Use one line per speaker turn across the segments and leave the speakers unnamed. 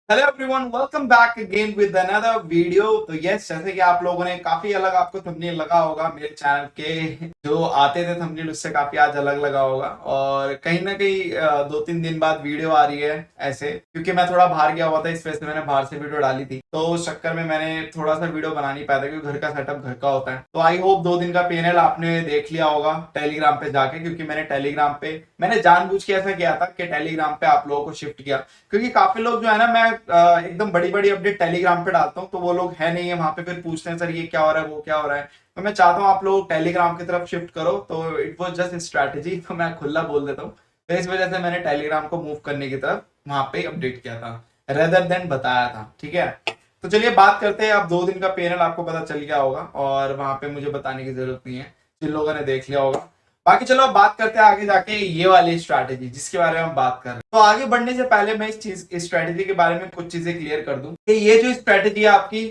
Hello everyone, welcome back again with another video. तो yes, जैसे कि आप लोगों ने काफी अलग आपको थंबनेल लगा होगा मेरे चैनल के जो आते थे थंबनेल, उससे काफी आज अलग लगा होगा। और कहीं ना कहीं 2-3 दिन बाद वीडियो आ रही है ऐसे, क्योंकि मैं थोड़ा बाहर गया हुआ था, इस वजह से मैंने बाहर से वीडियो डाली थी। तो उस चक्कर में मैंने थोड़ा सा वीडियो बना नहीं पाया था, क्योंकि घर का सेटअप घर का होता है। तो आई होप 2 दिन का पैनल आपने देख लिया होगा टेलीग्राम पे जाके, क्योंकि मैंने टेलीग्राम पे मैंने जानबूझ के ऐसा किया था कि टेलीग्राम पे आप लोगों को शिफ्ट किया, क्योंकि काफी लोग जो है ना, मैं एकदम बड़ी बड़ी अपडेट टेलीग्राम पे डालता हूँ तो वो लोग है नहीं है वहां पे, फिर पूछते हैं सर ये क्या हो रहा है, वो क्या हो रहा है। तो मैं चाहता हूँ आप लोग टेलीग्राम की तरफ शिफ्ट करो। तो इट वाज जस्ट स्ट्रैटेजी, तो मैं खुला बोल देता हूँ। तो इस वजह से मैंने टेलीग्राम को मूव करने की तरफ वहां पे अपडेट किया था, रेदर देन बताया था। ठीक है, तो चलिए बात करते हैं। अब 2 दिन का पैनल आपको पता चल गया होगा और वहां पे मुझे बताने की जरूरत नहीं है, जिन लोगों ने देख लिया होगा। बाकी चलो अब बात करते हैं आगे जाके ये वाली स्ट्रैटेजी जिसके बारे में हम बात कर रहे हैं। तो आगे बढ़ने से पहले मैं इस स्ट्रैटेजी के बारे में कुछ चीजें क्लियर कर दूं कि ये जो स्ट्रैटेजी है आपकी,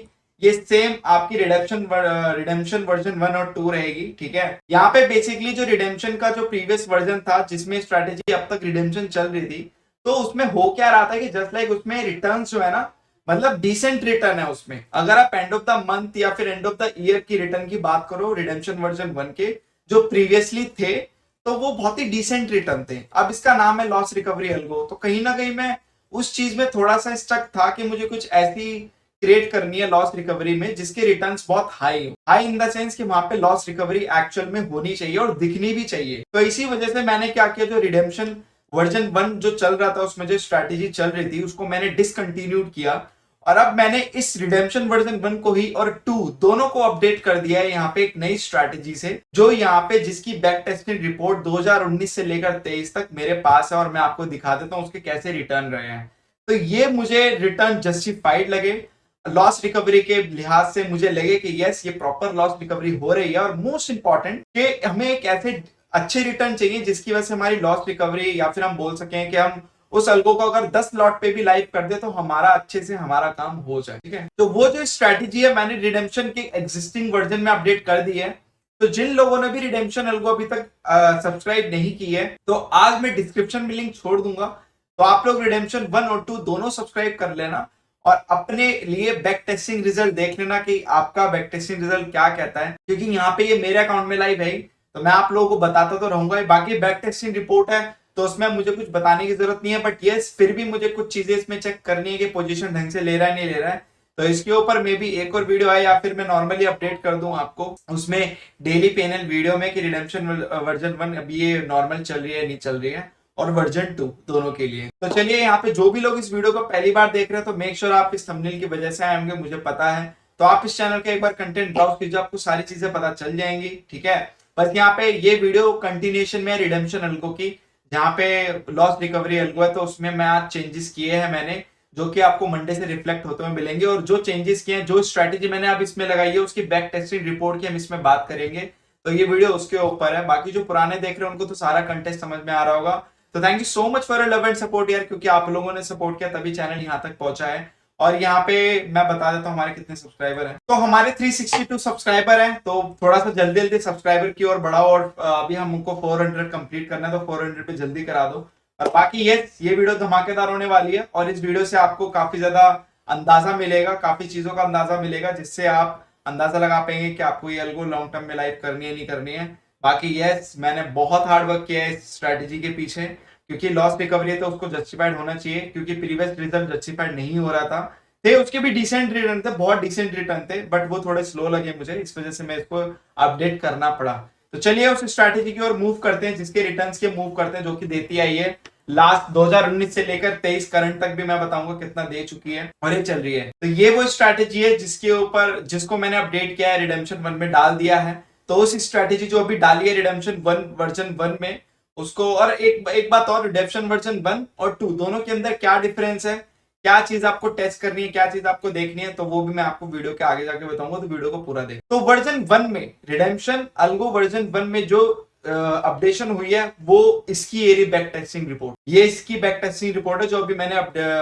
ये सेम आपकी रिडेम्पशन वर्जन 1 और 2 रहेगी। ठीक है, यहाँ पे बेसिकली जो रिडेम्पशन का जो प्रीवियस वर्जन था जिसमें स्ट्रैटेजी अब तक रिडेम्पशन चल रही थी, तो उसमें हो क्या रहा था कि जस्ट लाइक उसमें रिटर्न जो है ना, मतलब डिसेंट रिटर्न है उसमें। अगर आप एंड ऑफ द मंथ या फिर एंड ऑफ द ईयर की रिटर्न की बात करो रिडेम्पशन वर्जन 1 के जो प्रीवियसली थे, तो वो बहुत ही डिसेंट रिटर्न थे। अब इसका नाम है लॉस रिकवरी एल्गो। तो कहीं ना कहीं मैं उस चीज में थोड़ा सा स्टक था कि मुझे कुछ ऐसी क्रिएट करनी है लॉस रिकवरी में जिसके रिटर्न्स बहुत हाई हो, हाई इन द सेंस कि वहां पे लॉस रिकवरी एक्चुअल में होनी चाहिए और दिखनी भी चाहिए। तो इसी वजह से मैंने क्या किया, जो रिडेम्पशन वर्जन 1 जो चल रहा था उसमें जो स्ट्रैटेजी चल रही थी उसको मैंने डिसकंटिन्यूड किया। और अब मैंने इस रिडेम्पशन वर्जन 1 को ही और 2 दोनों को अपडेट कर दिया है यहाँ पे एक नई स्ट्रैटेजी से, जो यहाँ पे जिसकी बैक टेस्टिंग रिपोर्ट 2019 से लेकर 23 तक मेरे पास है और मैं आपको दिखा देता हूँ उसके कैसे रिटर्न रहे हैं। तो ये मुझे रिटर्न जस्टिफाइड लगे, लॉस रिकवरी के लिहाज से मुझे लगे कि यस ये प्रॉपर लॉस रिकवरी हो रही है। और मोस्ट इंपॉर्टेंट कि हमें एक ऐसे अच्छे रिटर्न चाहिए जिसकी वजह से हमारी लॉस रिकवरी, या फिर हम बोल सकें कि हम उस अल्गो को अगर 10 लॉट पे भी लाइव कर दे तो हमारा अच्छे से हमारा काम हो जाए। ठीक है, तो वो जो स्ट्रैटेजी है मैंने रिडेम्पशन के एग्जिस्टिंग वर्जन में अपडेट कर दी है। तो जिन लोगों ने भी रिडेम्पशन अल्गो अभी तक सब्सक्राइब नहीं की है, तो आज मैं डिस्क्रिप्शन में लिंक छोड़ दूंगा। तो आप लोग रिडेम्पशन 1 और 2 दोनों सब्सक्राइब कर लेना और अपने लिए बैक टेस्टिंग रिजल्ट देख लेना कि आपका बैक टेस्टिंग रिजल्ट क्या कहता है, क्योंकि यहाँ पे ये मेरे अकाउंट में लाइव है ही, तो मैं आप लोगों को बताता तो रहूंगा। बाकी बैक टेस्टिंग रिपोर्ट है तो उसमें मुझे कुछ बताने की जरूरत नहीं है, बट यस फिर भी मुझे कुछ चीजें इसमें चेक करनी है कि पोजीशन ढंग से ले रहा है नहीं ले रहा है। तो इसके ऊपर मे भी एक और वीडियो आए या फिर मैं नॉर्मली अपडेट कर दूं आपको उसमें डेली पैनल वीडियो में कि रिडेम्पशन वर्जन 1 अभी ये नॉर्मल चल रही है नहीं चल रही है, और वर्जन 2 दोनों के लिए। तो चलिए यहाँ पे जो भी लोग इस वीडियो को पहली बार देख रहे हैं तो मेक श्योर आप इस थंबनेल की वजह से आए होंगे, मुझे पता है। तो आप इस चैनल का एक बार कंटेंट ब्राउज कीजिए, आपको सारी चीजें पता चल जाएंगी। ठीक है, बस यहाँ पे ये वीडियो कंटिन्यूएशन में रिडेम्पशन अल्गो की, जहाँ पे लॉस रिकवरी एल्गो है, तो उसमें मैं आज चेंजेस किए हैं मैंने, जो कि आपको मंडे से रिफ्लेक्ट होते हुए मिलेंगे। और जो चेंजेस किए हैं, जो स्ट्रैटेजी मैंने अब इसमें लगाई है उसकी बैक टेस्टिंग रिपोर्ट की हम इसमें बात करेंगे। तो ये वीडियो उसके ऊपर है। बाकी जो पुराने देख रहे हैं उनको तो सारा कंटेंट समझ में आ रहा होगा। तो thank you so much for love and support यार, क्योंकि आप लोगों ने सपोर्ट किया तभी चैनल यहाँ तक पहुंचा है। और यहाँ पे मैं बता देता हूँ हमारे कितने सब्सक्राइबर हैं। तो हमारे 362 सब्सक्राइबर हैं, तो थोड़ा सा जल्दी जल्दी सब्सक्राइबर की ओर बढ़ाओ। और अभी हमको 400 कंप्लीट करना है, तो 400 पे जल्दी करा दो। और बाकी ये वीडियो धमाकेदार होने वाली है और इस वीडियो से आपको काफी ज्यादा अंदाजा मिलेगा, काफी चीजों का अंदाजा मिलेगा, जिससे आप अंदाजा लगा पाएंगे कि आपको ये एल्गो लॉन्ग टर्म में लाइव करनी है नहीं करनी है। बाकी यस मैंने बहुत हार्ड वर्क किया है इस स्ट्रैटेजी के पीछे, क्योंकि लॉस रिकवरी है तो उसको जस्टिफाइड होना चाहिए, क्योंकि प्रीवियस रिजल्ट जस्टिफाइड नहीं हो रहा था। थे उसके भी डिसेंट रिटर्न थे, बहुत डिसेंट रिटर्न थे, बट वो थोड़े स्लो लगे मुझे, इस वजह से मैं इसको अपडेट करना पड़ा। तो चलिए उस स्ट्रैटेजी की ओर मूव करते हैं जिसके रिटर्न्स के मूव करते हैं, जो कि देती आई है लास्ट 2019 से लेकर 23 करंट तक भी मैं बताऊंगा कितना दे चुकी है और ये चल रही है। तो ये वो स्ट्रैटेजी है जिसके ऊपर जिसको मैंने अपडेट किया है, रिडेम्पशन 1 में डाल दिया है। तो उस स्ट्रैटेजी जो अभी डाली है रिडेम्पशन 1 वर्जन 1 में उसको, और एक बात और, रिडेम्पशन वर्जन 1 और 2 दोनों के अंदर क्या डिफरेंस है, क्या चीज आपको टेस्ट करनी है, क्या चीज आपको देखनी है, तो वो भी मैं आपको वीडियो के आगे जाके बताऊंगा, तो वीडियो को पूरा देख। तो वर्जन 1 में रिडेम्पशन अल्गो वर्जन 1 में जो अपडेशन हुई है वो इसकी एरी बैक टेस्टिंग रिपोर्ट, ये इसकी बैक टेस्टिंग रिपोर्ट है जो अभी मैंने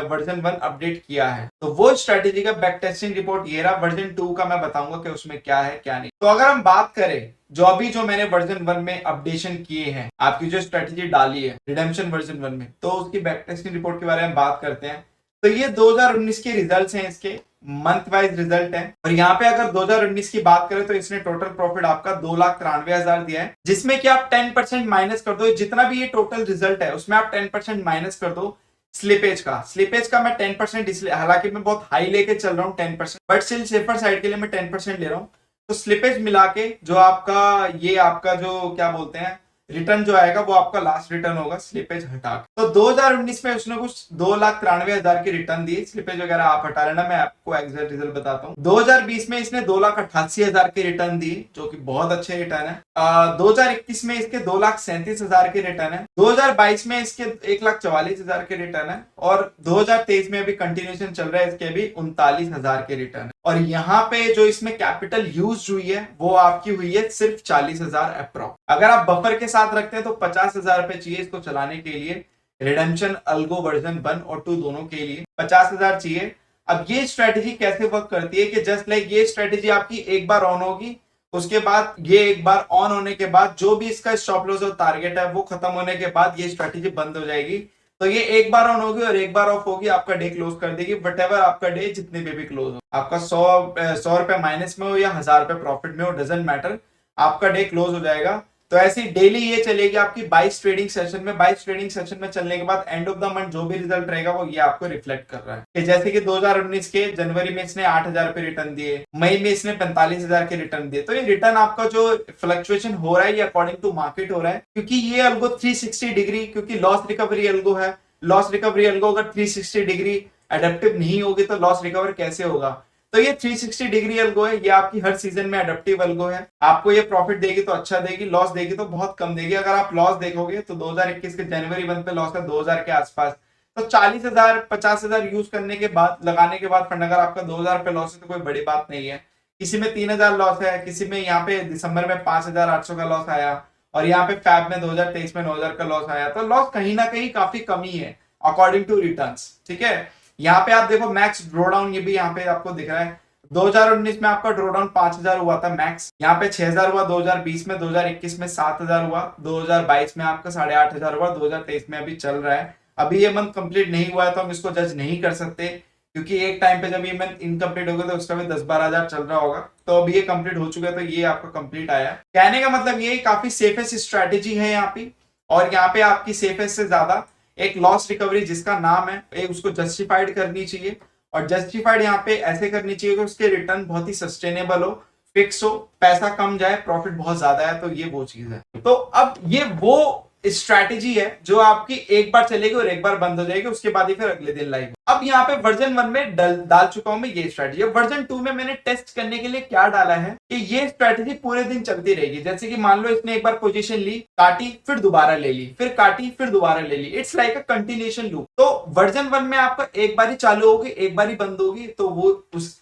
वर्जन 1 अपडेट किया है। तो वो स्ट्रैटेजी का बैक टेस्टिंग रिपोर्ट ये रहा। वर्जन 2 का मैं बताऊंगा कि उसमें क्या है क्या नहीं। तो अगर हम बात करें जो मैंने वर्जन 1 में अपडेशन किए हैं, आपकी जो स्ट्रैटेजी डाली है रिडेम्पशन वर्जन 1 में, तो उसकी बैक टेस्टिंग रिपोर्ट के बारे में बात करते हैं। तो ये 2019 के रिजल्ट्स हैं, इसके मंथ वाइज रिजल्ट है। और यहाँ पे अगर 2019 की बात करें तो इसने टोटल प्रॉफिट आपका 2,93,000 दिया है, जिसमें कि आप 10% माइनस कर दो, जितना भी ये टोटल रिजल्ट है उसमें आप 10% माइनस कर दो स्लिपेज का मैं 10% इसलिए, हालांकि मैं बहुत हाई लेके चल रहा हूँ 10%, बट स्टिल सेफर साइड के लिए मैं 10% ले रहा हूँ। तो स्लिपेज मिला के जो आपका ये आपका जो क्या बोलते हैं रिटर्न जो आएगा वो आपका लास्ट रिटर्न होगा स्लिपेज हटा के। तो 2019 में उसने कुछ 2,93,000 की रिटर्न दी, स्लिपेज वगैरह आप हटा लेना, मैं आपको एग्जैक्ट रिजल्ट बताता हूँ। 2020 में इसने 2,88,000 की रिटर्न दी, जो कि बहुत अच्छे रिटर्न है। 2021 में इसके 2,37,000 के रिटर्न है। 2022 में इसके 1,44,000 के रिटर्न है। और 2023 में अभी कंटिन्यूएशन चल रहा है, इसके भी 39,000 के रिटर्न है। और यहाँ पे जो इसमें कैपिटल यूज हुई है वो आपकी हुई है सिर्फ 40,000 अप्रॉक्स। अगर आप बफर के साथ रखते हैं तो 50,000 रुपए चाहिए इसको चलाने के लिए, रिडेम्पशन अल्गो वर्जन 1 और 2 दोनों के लिए 50,000 चाहिए। अब ये स्ट्रेटेजी कैसे वर्क करती है कि जस्ट लाइक ये स्ट्रेटेजी आपकी एक बार ऑन होगी, उसके बाद ये एक बार ऑन होने के बाद जो भी इसका स्टॉप लॉस और टारगेट है वो खत्म होने के बाद ये स्ट्रेटेजी बंद हो जाएगी। तो ये एक बार ऑन होगी और एक बार ऑफ होगी, आपका डे क्लोज कर देगी, वट एवर आपका डे जितने भी क्लोज हो, आपका 100 रुपए माइनस में हो या 1,000 रुपए प्रॉफिट में हो, डजेंट मैटर, आपका डे क्लोज हो जाएगा। तो ऐसी डेली ये चलेगी आपकी 22 ट्रेडिंग सेशन में। 22 ट्रेडिंग सेशन में चलने के बाद एंड ऑफ द मंथ जो भी रिजल्ट रहेगा वो ये आपको रिफ्लेक्ट कर रहा है कि जैसे कि 2019 के जनवरी में इसने 8,000 रुपए रिटर्न दिए, मई में इसने 45,000 के रिटर्न दिए। तो ये रिटर्न आपका जो फ्लक्चुएशन हो रहा है ये अकॉर्डिंग टू मार्केट हो रहा है, क्योंकि ये अल्गो 360 डिग्री, क्योंकि लॉस रिकवरी अल्गो है, लॉस रिकवरी अल्गो अगर 360 डिग्री एडेप्टिव नहीं होगी तो लॉस रिकवर कैसे होगा। तो ये 360 डिग्री अल्गो है, ये आपकी हर सीजन में एडेप्टिव अल्गो है। आपको ये प्रॉफिट देगी तो अच्छा देगी, लॉस देगी तो बहुत कम देगी। अगर आप लॉस देखोगे तो 2021 के जनवरी मंथ पे लॉस है 2,000 के आसपास। तो 40,000 50,000 यूज करने के बाद, लगाने के बाद फंड अगर आपका 2,000 पे लॉस है तो कोई बड़ी बात नहीं है। किसी में 3,000 लॉस है, किसी में यहाँ पे दिसंबर में 5,800 का लॉस आया, और यहाँ पे फैब में 2023 में 9,000 का लॉस आया। तो लॉस कहीं ना कहीं काफी कमी है अकॉर्डिंग टू रिटर्न्स, ठीक है। यहाँ पे आप देखो मैक्स ड्रॉडाउन, ये भी यहाँ पे आपको दिख रहा है 2019 में आपका ड्रॉडाउन 5,000 हुआ था मैक्स, यहाँ पे 6,000 हुआ 2020 में, 2021 में 7,000 हुआ, 2022 में आपका 8,500 हुआ, 2023 में अभी चल रहा है। अभी ये मंथ कंप्लीट नहीं हुआ है तो हम इसको जज नहीं कर सकते, क्योंकि एक टाइम पे जब ये मंथ इनकम्प्लीट होगा तो उसका भी 10-12,000 चल रहा होगा। तो अभी ये कंप्लीट हो चुका है, तो ये आपका कंप्लीट आया। कहने का मतलब ये काफी सेफेस्ट स्ट्रेटेजी है यहाँ पे, और यहाँ पे आपकी सेफेस्ट से ज्यादा एक लॉस रिकवरी जिसका नाम है एक उसको जस्टिफाइड करनी चाहिए, और जस्टिफाइड यहाँ पे ऐसे करनी चाहिए कि उसके रिटर्न बहुत ही सस्टेनेबल हो, फिक्स हो, पैसा कम जाए, प्रॉफिट बहुत ज्यादा है। तो ये वो चीज है। तो अब ये वो स्ट्रैटेजी है जो आपकी एक बार चलेगी और एक बार बंद हो जाएगी, उसके बाद ही फिर अगले दिन लाइव। अब यहाँ पे वर्जन 1 में डाल चुका हूं मैं ये स्ट्रैटेजी। वर्जन 2 में मैंने टेस्ट करने के लिए क्या डाला है कि ये स्ट्रैटेजी पूरे दिन चलती रहेगी। जैसे कि मान लो इसने एक बार पोजीशन ली, काटी, फिर दोबारा ले ली, फिर काटी, फिर दोबारा ले ली, it's like a continuation loop. तो वर्जन 1 में आपका एक बार ही चालू होगी, एक बार ही बंद होगी। तो वो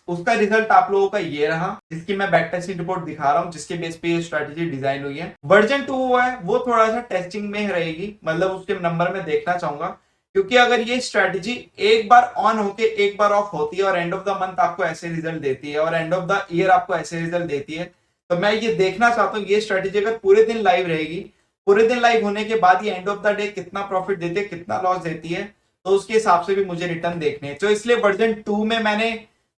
उसका रिजल्ट आप लोगों का ये रहा, जिसकी मैं बैक टेस्टिंग रिपोर्ट दिखा रहा हूँ, जिसके बेस पे ये स्ट्रैटेजी डिजाइन हुई है। वर्जन 2 है वो थोड़ा सा टेस्टिंग में रहेगी, मतलब उसके नंबर में देखना चाहूंगा, क्योंकि अगर ये स्ट्रैटेजी एक बार ऑन होके एक बार ऑफ होती है और एंड ऑफ द मंथ आपको ऐसे रिजल्ट देती है और एंड ऑफ द ईयर आपको ऐसे रिजल्ट देती है, तो मैं ये देखना चाहता हूँ ये स्ट्रैटेजी अगर पूरे दिन लाइव रहेगी, पूरे दिन लाइव होने के बाद ये एंड ऑफ द डे कितना प्रॉफिट देती है, कितना लॉस देती है, तो उसके हिसाब से भी मुझे रिटर्न देखने हैं। तो इसलिए वर्जन 2 में मैंने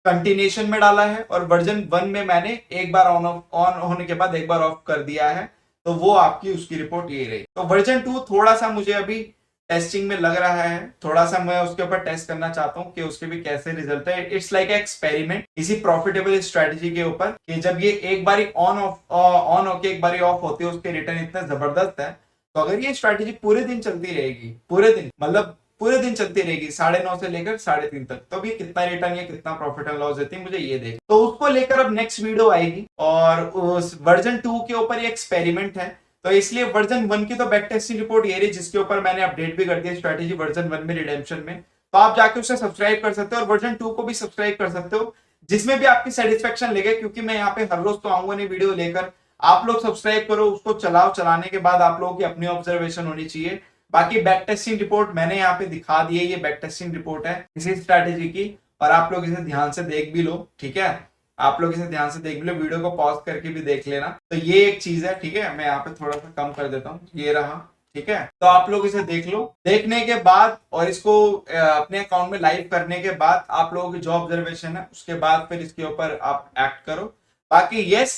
कंटिन्यूएशन में डाला है, और वर्जन 1 में मैंने एक बार ऑन होने के बाद एक बार ऑफ कर दिया है। तो वो आपकी उसकी रिपोर्ट ये रही। तो वर्जन 2 थोड़ा सा मुझे अभी टेस्टिंग में लग रहा है, थोड़ा सा मैं उसके ऊपर टेस्ट करना चाहता हूँ कि उसके भी कैसे रिजल्ट है। इट्स लाइक एक्सपेरिमेंट इसी प्रॉफिटेबल स्ट्रेटेजी के ऊपर, कि जब ये एक बारी ऑन होके एक बारी ऑफ होती है, उसके रिटर्न इतने जबरदस्त है। तो अगर ये स्ट्रेटेजी पूरे दिन चलती रहेगी, पूरे दिन मतलब पूरे दिन चलती रहेगी 9:30 से लेकर 3:30 तक, तो ये कितना रिटर्न या कितना प्रॉफिट एंड लॉस देती है मुझे ये देख। तो उसको लेकर अब नेक्स्ट वीडियो आएगी, और उस वर्जन 2 के ऊपर ये एक्सपेरिमेंट है। तो इसलिए वर्जन 1 की तो बैक टेस्टिंग रिपोर्ट ये रही, जिसके ऊपर मैंने अपडेट भी कर दिया स्ट्रैटेजी वर्जन 1 में रिडेम्पशन में। तो आप जाके उसे सब्सक्राइब कर सकते हो, और वर्जन 2 को भी सब्सक्राइब कर सकते हो, जिसमें भी आपकी सेटिस्फेक्शन लगे, क्योंकि मैं यहाँ पे हर रोज तो आऊंगा नहीं वीडियो लेकर। आप लोग सब्सक्राइब करो, उसको चलाओ, चलाने के बाद आप लोगों की अपनी ऑब्जर्वेशन होनी चाहिए। बाकी बैक टेस्टिंग रिपोर्ट मैंने यहाँ पे दिखा दी है, ये बैक टेस्टिंग रिपोर्ट है इसी स्ट्रैटेजी की, और आप लोग इसे ध्यान से देख भी लो, ठीक है। आप लोग इसे ध्यान से देख भी लो, वीडियो को पॉज करके भी देख लेना। तो ये एक चीज है, ठीक है। मैं यहाँ पे थोड़ा सा कम कर देता हूँ, ये रहा, ठीक है, तो आप लोग इसे देख लो। देखने के बाद और इसको अपने अकाउंट में लाइव करने के बाद आप लोगों की जो ऑब्जर्वेशन है उसके बाद फिर इसके ऊपर आप एक्ट करो। बाकी यस,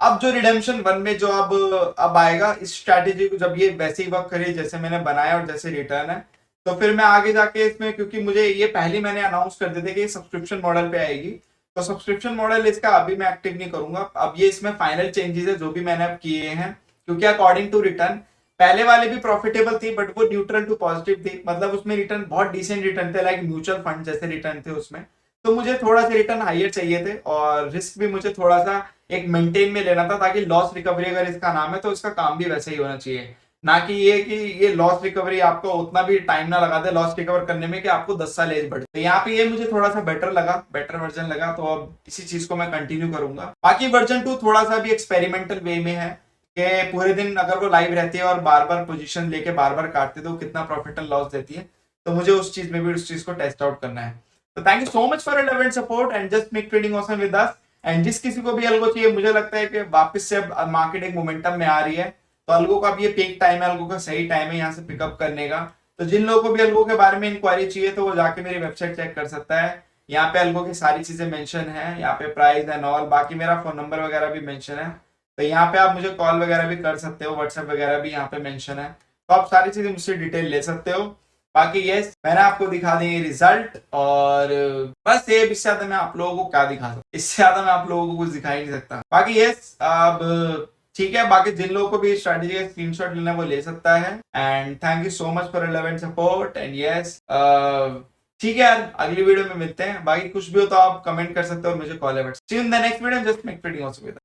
अब जो रिडेम्पशन 1 में जो अब आएगा, इस स्ट्रैटेजी को जब ये वैसे ही वर्क करे जैसे मैंने बनाया और जैसे रिटर्न है, तो फिर मैं आगे जाके इसमें, क्योंकि मुझे ये पहले मैंने अनाउंस कर दिए थे कि सब्सक्रिप्शन मॉडल पे आएगी, तो सब्सक्रिप्शन मॉडल इसका अभी मैं एक्टिव नहीं करूंगा। अब ये इसमें फाइनल चेंजेस है जो भी मैंने अब किए हैं, क्योंकि अकॉर्डिंग टू रिटर्न पहले वाले भी प्रॉफिटेबल थी बट वो न्यूट्रल टू पॉजिटिव थी, मतलब उसमें रिटर्न बहुत डिसेंट रिटर्न थे, लाइक म्यूचुअल फंड जैसे रिटर्न थे उसमें। तो मुझे थोड़ा सा रिटर्न हाइयर चाहिए थे और रिस्क भी मुझे थोड़ा सा एक मेंटेन में लेना था, ताकि लॉस रिकवरी अगर इसका नाम है तो इसका काम भी वैसे ही होना चाहिए, ना कि ये लॉस रिकवरी आपको उतना भी टाइम ना लगा दे लॉस रिकवर करने में कि आपको 10 साल एज बढ़े। तो यहाँ पे ये मुझे थोड़ा सा बेटर लगा, बेटर वर्जन लगा, तो अब इसी चीज को मैं कंटिन्यू करूंगा। बाकी वर्जन 2 थोड़ा सा भी एक्सपेरिमेंटल वे में है कि पूरे दिन अगर वो लाइव रहती है और बार बार पोजीशन लेके बार बार काटते तो कितना प्रॉफिट एंड लॉस देती है, तो मुझे उस चीज में भी उस चीज को टेस्ट आउट करना है। तो thank you so much for your love and support and just make trading awesome with us. And जिस किसी को भी अल्गो चाहिए, मुझे लगता है कि वापस से अब मार्केट एक मोमेंटम में आ रही है, तो अल्गो का अब ये पीक टाइम है, अल्गो का सही टाइम है यहाँ से पिकअप करने का। तो जिन लोगों को भी अल्गो के बारे में इंक्वायरी चाहिए तो वो जाके मेरी वेबसाइट चेक कर सकता है। यहाँ पे अल्गो की सारी चीजें मेंशन है, यहाँ पे प्राइस एंड ऑल, बाकी मेरा फोन नंबर वगैरह भी मेंशन है, तो यहाँ पे आप मुझे कॉल वगैरह भी कर सकते हो, व्हाट्सएप वगैरह भी यहाँ पे मेंशन है, तो आप सारी चीजें मुझसे डिटेल ले सकते हो। बाकी यस, मैंने आपको दिखा देंगे रिजल्ट, और बस ये, इससे ज्यादा मैं आप लोगों को क्या दिखा सकता, इससे ज्यादा मैं आप लोगों को कुछ दिखा ही नहीं सकता। बाकी यस, अब ठीक है, बाकी जिन लोगों को भी स्ट्रैटेजी का स्क्रीनशॉट लेना है वो ले सकता है। And thank you so much for love and support and yes, ठीक है यार, अगली वीडियो में मिलते हैं। बाकी कुछ भी हो तो आप कमेंट कर सकते हो और मुझे कॉल है। See you in the next video, just make trading also with